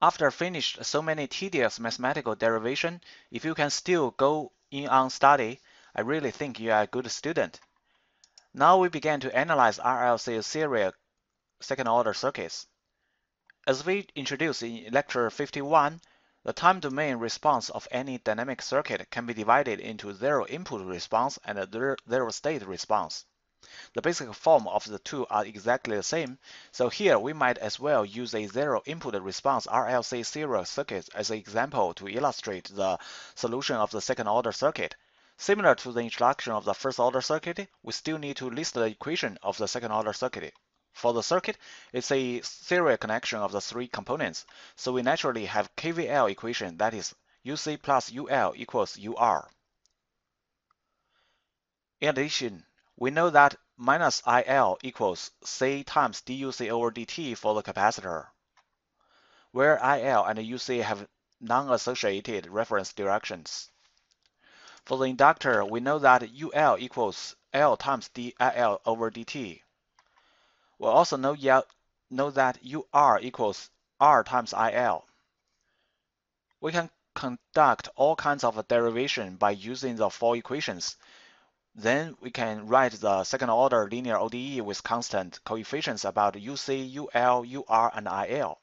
After finished so many tedious mathematical derivation, if you can still go in on study, I really think you are a good student. Now we begin to analyze RLC serial second-order circuits. As we introduced in lecture 51, the time domain response of any dynamic circuit can be divided into zero input response and a zero state response. The basic form of the two are exactly the same, so here we might as well use a zero input response RLC serial circuit as an example to illustrate the solution of the second order circuit. Similar to the introduction of the first order circuit, we still need to list the equation of the second order circuit. For the circuit, it's a serial connection of the three components, so we naturally have KVL equation, that is UC plus UL equals UR. In addition, we know that minus IL equals C times DUC over dt for the capacitor, where IL and UC have non-associated reference directions. For the inductor, we know that UL equals L times DIL over dt. We also know that UR equals R times IL. We can conduct all kinds of derivation by using the four equations. Then we can write the second-order linear ODE with constant coefficients about UC, UL, UR, and IL.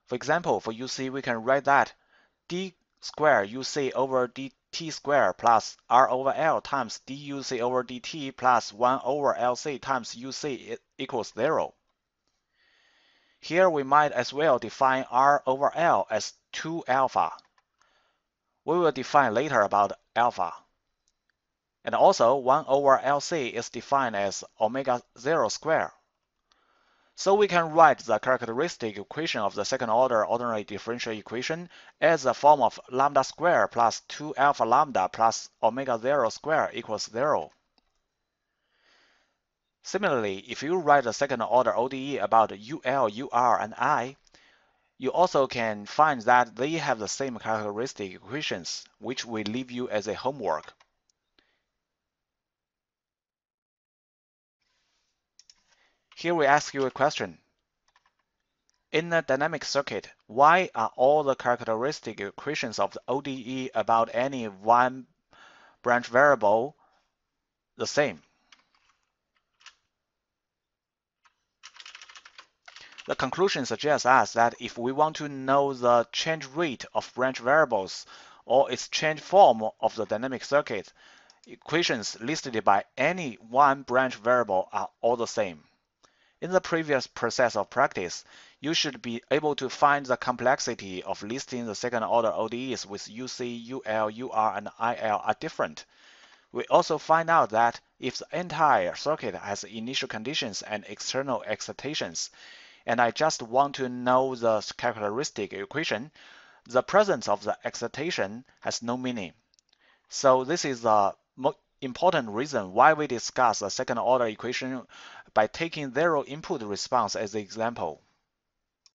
For example, for UC, we can write that d square UC over dt square plus R over L times duc over dt plus 1 over LC times UC equals 0. Here we might as well define R over L as 2 alpha. We will define later about alpha. And also 1 over LC is defined as omega 0 square. So we can write the characteristic equation of the second order ordinary differential equation as a form of lambda square plus 2 alpha lambda plus omega 0 square equals 0. Similarly, if you write the second order ODE about UL, UR, and I, you also can find that they have the same characteristic equations, which we leave you as a homework. Here we ask you a question. In a dynamic circuit, why are all the characteristic equations of the ODE about any one branch variable the same? The conclusion suggests us that if we want to know the change rate of branch variables or its change form of the dynamic circuit, equations listed by any one branch variable are all the same. In the previous process of practice, you should be able to find the complexity of listing the second-order ODEs with UC, UL, UR, and IL are different. We also find out that if the entire circuit has initial conditions and external excitations, and I just want to know the characteristic equation, the presence of the excitation has no meaning. So this is the most important reason why we discuss the second order equation by taking zero input response as the example.